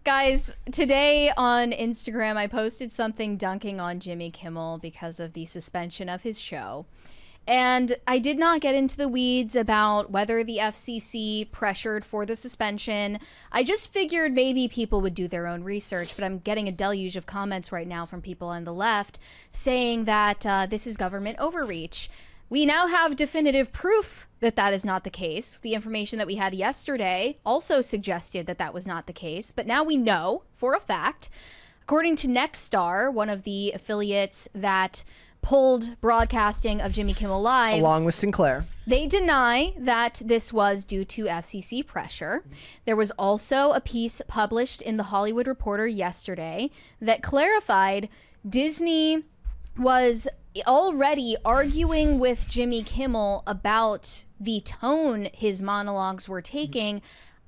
Guys, today on Instagram, I posted something dunking on Jimmy Kimmel because of the suspension of his show. And I did not get into the weeds about whether the FCC pressured for the suspension. I just figured maybe people would do their own research, but I'm getting a deluge of comments right now from people on the left saying that this is government overreach. We now have definitive proof that that is not the case. The information that we had yesterday also suggested that that was not the case, but now we know for a fact. According to Nexstar, one of the affiliates that pulled broadcasting of Jimmy Kimmel Live, along with Sinclair, they deny that this was due to FCC pressure. There was also a piece published in The Hollywood Reporter yesterday that clarified Disney was already arguing with Jimmy Kimmel about the tone his monologues were taking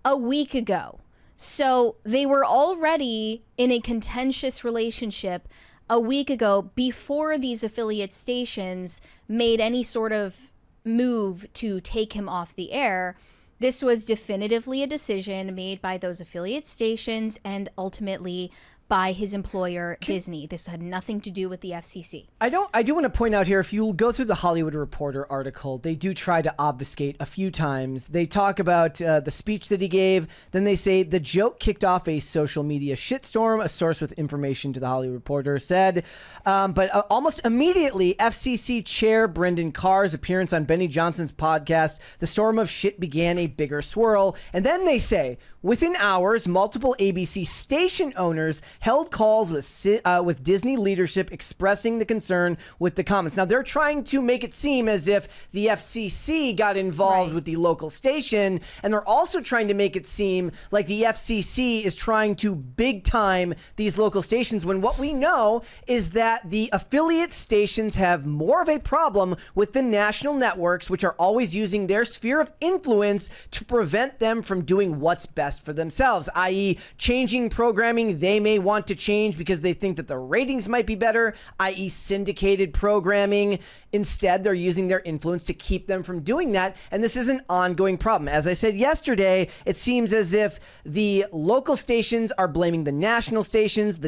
a week ago. So they were already in a contentious relationship a week ago before these affiliate stations made any sort of move to take him off the air. This was definitively a decision made by those affiliate stations and ultimately by his employer, Disney. This had nothing to do with the FCC. I do want to point out here, if you go through the Hollywood Reporter article, they do try to obfuscate a few times. They talk about the speech that he gave. Then they say the joke kicked off a social media shitstorm. A source with information to the Hollywood Reporter said, but almost immediately, FCC Chair Brendan Carr's appearance on Benny Johnson's podcast, the storm of shit began a bigger swirl. And then they say, within hours, multiple ABC station owners held calls with Disney leadership expressing the concern with the comments. Now, they're trying to make it seem as if the FCC got involved with the local station, and they're also trying to make it seem like the FCC is trying to big time these local stations, when what we know is that the affiliate stations have more of a problem with the national networks, which are always using their sphere of influence to prevent them from doing what's best for themselves, i.e. changing programming they may want to change because they think that the ratings might be better, i.e. syndicated programming. Instead, they're using their influence to keep them from doing that, and this is an ongoing problem. As I said yesterday, it seems as if the local stations are blaming the national stations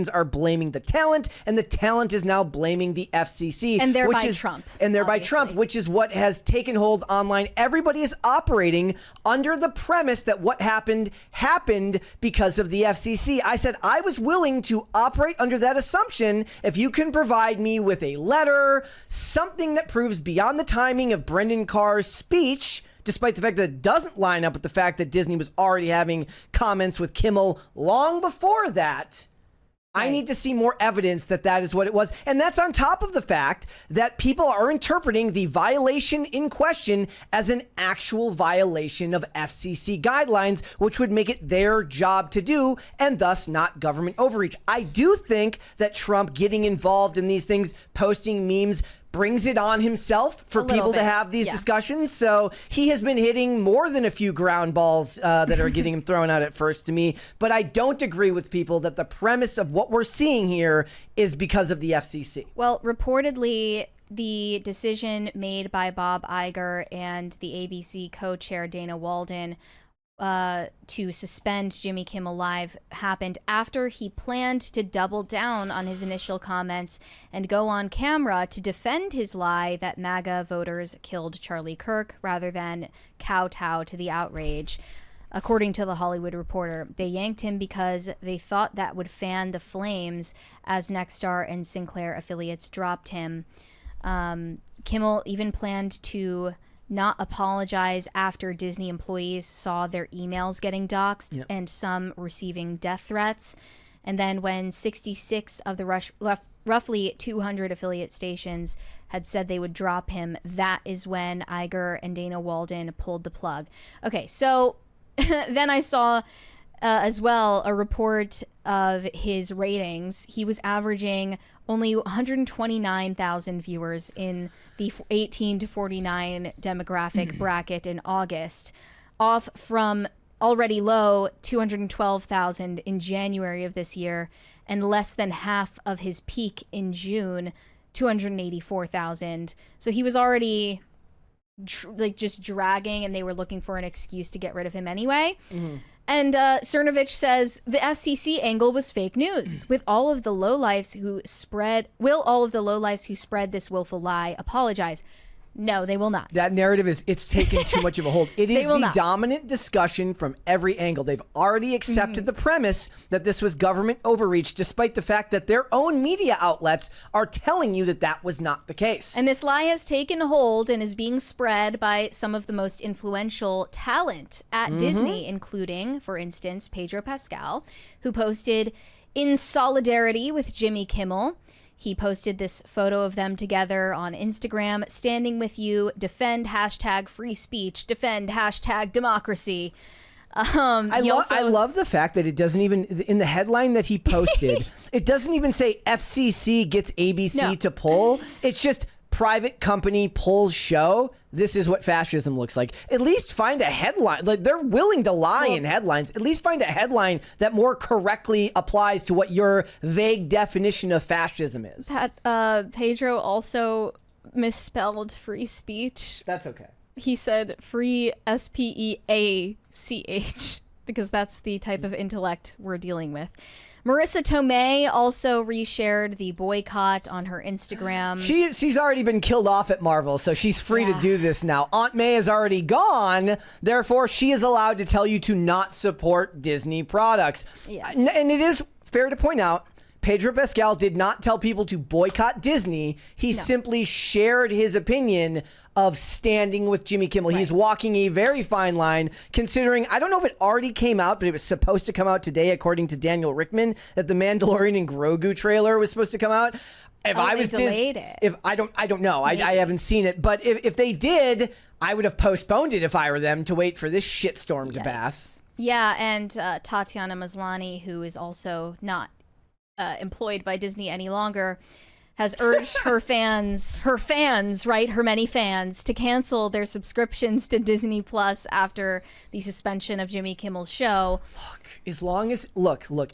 are blaming the talent, and the talent is now blaming the FCC. And thereby Trump. And thereby Trump, which is what has taken hold online. Everybody is operating under the premise that what happened because of the FCC. I said I was willing to operate under that assumption if you can provide me with a letter, something that proves beyond the timing of Brendan Carr's speech, despite the fact that it doesn't line up with the fact that Disney was already having comments with Kimmel long before that. I need to see more evidence that that is what it was. And that's on top of the fact that people are interpreting the violation in question as an actual violation of FCC guidelines, which would make it their job to do and thus not government overreach. I do think that Trump getting involved in these things, posting memes, brings it on himself for people to have these discussions. So he has been hitting more than a few ground balls that are getting him thrown out at first to me. But I don't agree with people that the premise of what we're seeing here is because of the FCC. Well, reportedly, the decision made by Bob Iger and the ABC co-chair Dana Walden to suspend Jimmy Kimmel Live happened after he planned to double down on his initial comments and go on camera to defend his lie that MAGA voters killed Charlie Kirk rather than kowtow to the outrage. According to The Hollywood Reporter, they yanked him because they thought that would fan the flames as Nexstar and Sinclair affiliates dropped him. Kimmel even planned to not apologize after Disney employees saw their emails getting doxxed and some receiving death threats. And then when 66 of the roughly 200 affiliate stations had said they would drop him, that is when Iger and Dana Walden pulled the plug. Okay, so then I saw as well a report of his ratings. He was averaging only 129,000 viewers in the 18 to 49 demographic bracket in August, off from already low 212,000 in January of this year, and less than half of his peak in June, 284,000. So he was already just dragging, and they were looking for an excuse to get rid of him anyway. And Cernovich says the FCC angle was fake news. Will all of the lowlifes who spread this willful lie apologize? No, they will not. That narrative it's taken too much of a hold. It is the dominant discussion from every angle. They've already accepted the premise that this was government overreach, despite the fact that their own media outlets are telling you that that was not the case. And this lie has taken hold and is being spread by some of the most influential talent at Disney, including, for instance, Pedro Pascal, who posted in solidarity with Jimmy Kimmel. He posted this photo of them together on Instagram, standing with you, defend hashtag free speech, defend hashtag democracy. I love the fact that it doesn't even, in the headline that he posted, it doesn't even say FCC gets ABC to pull. It's just private company pulls show. This is what fascism looks like. At least find a headline. Like, they're willing to lie in headlines. At least find a headline that more correctly applies to what your vague definition of fascism is. Pedro also misspelled free speech. That's okay. He said free SPEACH because that's the type of intellect we're dealing with. Marissa Tomei also reshared the boycott on her Instagram. She's already been killed off at Marvel, so she's free to do this now. Aunt May is already gone, therefore she is allowed to tell you to not support Disney products. Yes. And it is fair to point out, Pedro Pascal did not tell people to boycott Disney. He simply shared his opinion of standing with Jimmy Kimmel. Right. He's walking a very fine line, considering, I don't know if it already came out, but it was supposed to come out today, according to Daniel Rickman, that the Mandalorian and Grogu trailer was supposed to come out. If I was delayed it. If I don't know. I haven't seen it. But if they did, I would have postponed it if I were them to wait for this shitstorm to pass. Yeah, and Tatiana Maslany, who is also not employed by Disney any longer, has urged her many fans, to cancel their subscriptions to Disney Plus after the suspension of Jimmy Kimmel's show. Look, the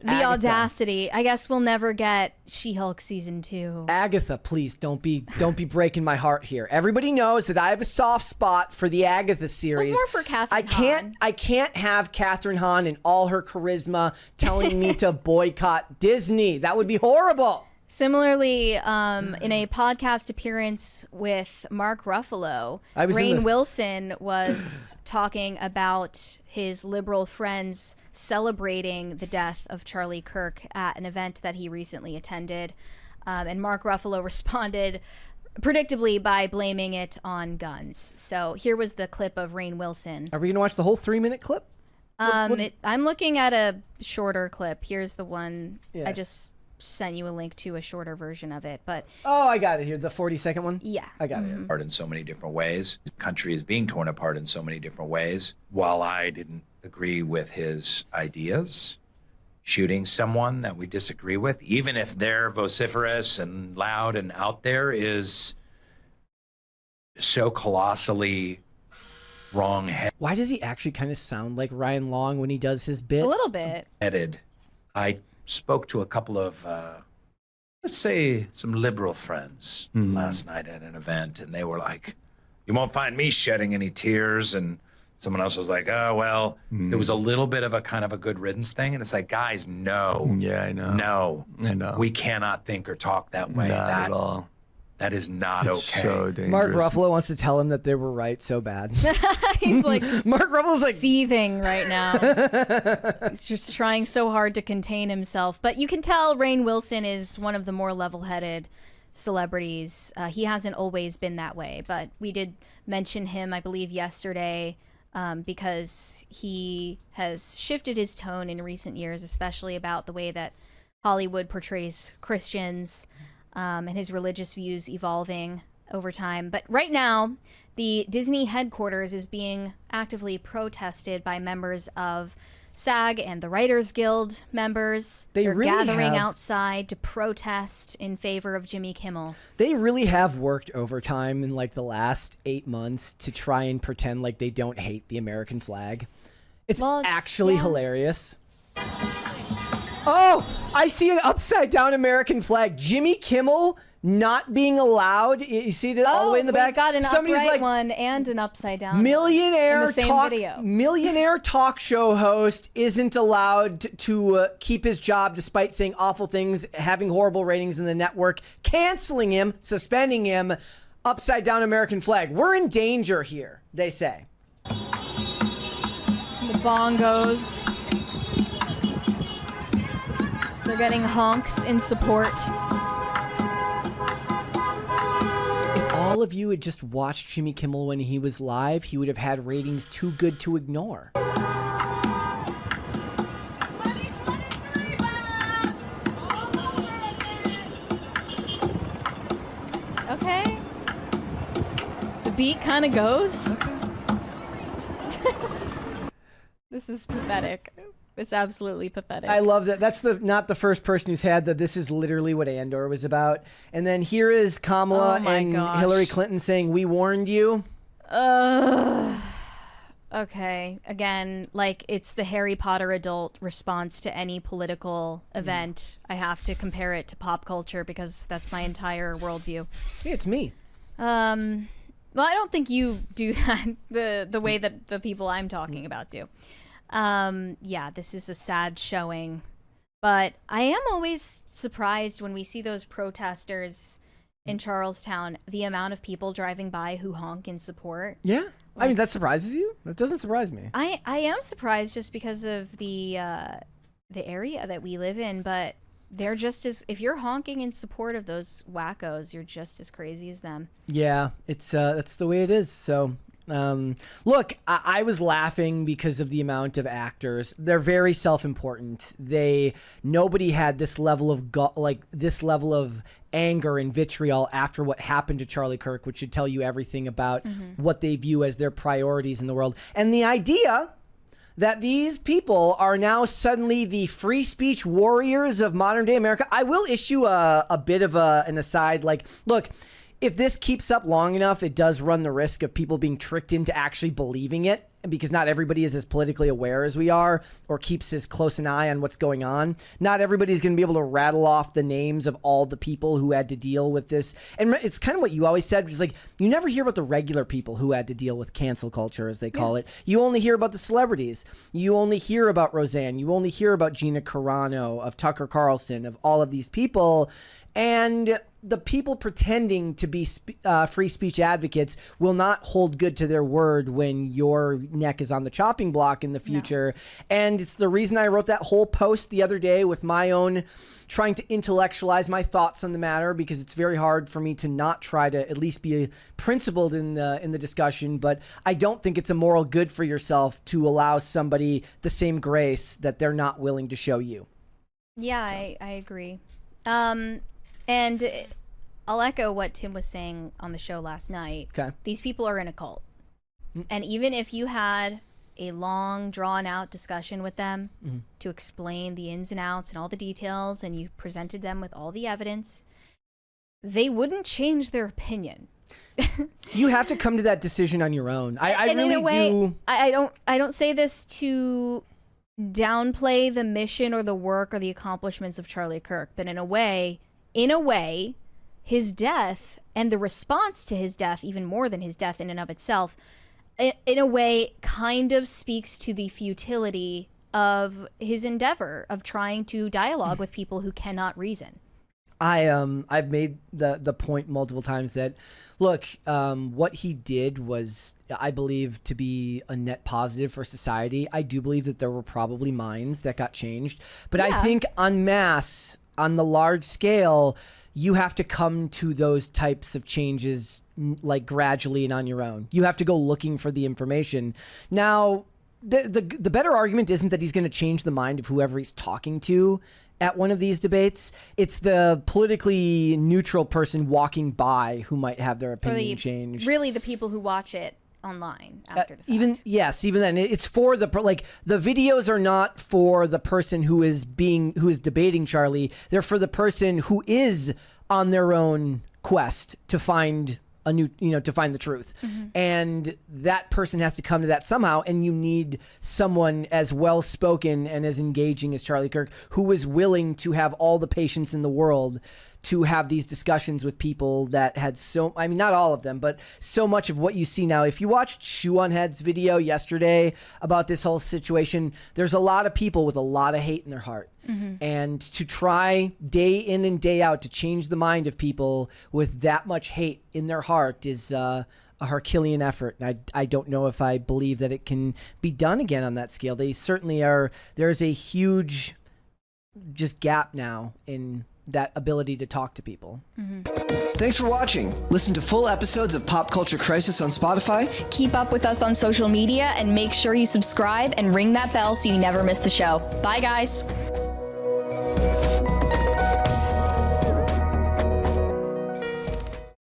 Agatha, audacity. I guess we'll never get She-Hulk season 2. Agatha, please don't be breaking my heart here. Everybody knows that I have a soft spot for the Agatha series. Well, more for Catherine Hahn. I can't have Catherine Hahn and all her charisma telling me to boycott Disney. That would be horrible. Similarly, in a podcast appearance with Mark Ruffalo, Rainn Wilson was talking about his liberal friends celebrating the death of Charlie Kirk at an event that he recently attended. And Mark Ruffalo responded predictably by blaming it on guns. So here was the clip of Rainn Wilson. Are we going to watch the whole 3-minute clip? I'm looking at a shorter clip. Here's the one. Yes. I just sent you a link to a shorter version of it, but I got it here, the 40-second one. Yeah, I got it. Apart in so many different ways. The country is being torn apart in so many different ways. While I didn't agree with his ideas, shooting someone that we disagree with, even if they're vociferous and loud and out there, is so colossally wrong-headed. Why does he actually kind of sound like Ryan Long when he does his bit? A little bit. I spoke to a couple of, let's say, some liberal friends last night at an event, and they were like, you won't find me shedding any tears. And someone else was like, oh, well, there was a little bit of a kind of a good riddance thing. And it's like, guys, no. Yeah, I know. No. I know. We cannot think or talk that way. Not at all. That is not It's okay. so dangerous. Mark Ruffalo wants to tell him that they were right so bad. He's like Mark Ruffalo's like seething right now. He's just trying so hard to contain himself. But you can tell Rainn Wilson is one of the more level-headed celebrities. He hasn't always been that way, but we did mention him, I believe, yesterday because he has shifted his tone in recent years, especially about the way that Hollywood portrays Christians. And his religious views evolving over time. But right now, the Disney headquarters is being actively protested by members of SAG and the Writers Guild members. They're really gathering have. outside to protest in favor of Jimmy Kimmel. They really have worked overtime in like the last 8 months to try and pretend like they don't hate the American flag. It's actually hilarious. Oh, I see an upside down American flag. Jimmy Kimmel not being allowed. You see it all the way in the back. Got an Somebody's upright like, one and an upside down one in millionaire the same talk video. millionaire talk show host isn't allowed to keep his job despite saying awful things, having horrible ratings in the network, canceling him, suspending him. Upside down American flag. We're in danger here, they say. The bongos. They're getting honks in support. If all of you had just watched Jimmy Kimmel when he was live, he would have had ratings too good to ignore. Okay. The beat kind of goes. This is pathetic. It's absolutely pathetic. I love that. That's not the first person who's had that. This is literally what Andor was about. And then here is Kamala and Hillary Clinton saying, "We warned you." Okay. Again, like, it's the Harry Potter adult response to any political event. I have to compare it to pop culture because that's my entire worldview. Hey, it's me. Well, I don't think you do that the way that the people I'm talking about do. Yeah, this is a sad showing, but I am always surprised when we see those protesters in Charlestown, the amount of people driving by who honk in support. Yeah. I mean, that surprises you? That doesn't surprise me. I am surprised just because of the area that we live in, but they're just as, if you're honking in support of those wackos, you're just as crazy as them. Yeah, it's that's the way it is. So, look, I was laughing because of the amount of actors. They're very self-important. Nobody had this level of this level of anger and vitriol after what happened to Charlie Kirk, which should tell you everything about what they view as their priorities in the world. And the idea that these people are now suddenly the free speech warriors of modern day America. I will issue a bit of an aside. Like, look, if this keeps up long enough, it does run the risk of people being tricked into actually believing it, because not everybody is as politically aware as we are or keeps as close an eye on what's going on. Not everybody's going to be able to rattle off the names of all the people who had to deal with this. And it's kind of what you always said, which is like, you never hear about the regular people who had to deal with cancel culture, as they call it. You only hear about the celebrities. You only hear about Roseanne. You only hear about Gina Carano, of Tucker Carlson, of all of these people. And the people pretending to be free speech advocates will not hold good to their word when your neck is on the chopping block in the future. No. And it's the reason I wrote that whole post the other day with my own trying to intellectualize my thoughts on the matter, because it's very hard for me to not try to at least be principled in the discussion. But I don't think it's a moral good for yourself to allow somebody the same grace that they're not willing to show you. Yeah, I agree. And I'll echo what Tim was saying on the show last night. Okay. These people are in a cult. And even if you had a long, drawn-out discussion with them to explain the ins and outs and all the details, and you presented them with all the evidence, they wouldn't change their opinion. You have to come to that decision on your own. I really do. I don't say this to downplay the mission or the work or the accomplishments of Charlie Kirk, but in a way, his death and the response to his death, even more than his death in and of itself, in a way kind of speaks to the futility of his endeavor of trying to dialogue with people who cannot reason. I've made the point multiple times that, look, what he did was, I believe, to be a net positive for society. I do believe that there were probably minds that got changed, but yeah. I think en masse, on the large scale, you have to come to those types of changes like gradually and on your own. You have to go looking for the information. Now, the better argument isn't that he's going to change the mind of whoever he's talking to at one of these debates. It's the politically neutral person walking by who might have their opinion changed. Really, the people who watch it online after the fact. Even then, it's for the videos are not for the person who is debating Charlie. They're for the person who is on their own quest to find a new, to find the truth. And that person has to come to that somehow. And you need someone as well spoken and as engaging as Charlie Kirk, who is willing to have all the patience in the world to have these discussions with people that had not all of them, but so much of what you see now. If you watched Shoe on Head's video yesterday about this whole situation, there's a lot of people with a lot of hate in their heart. And to try day in and day out to change the mind of people with that much hate in their heart is a Herculean effort. And I don't know if I believe that it can be done again on that scale. They certainly are. There's a huge just gap now in that ability to talk to people. Thanks for watching. Listen to full episodes of Pop Culture Crisis on Spotify. Keep up with us on social media and make sure you subscribe and ring that bell so you never miss the show. Bye, guys.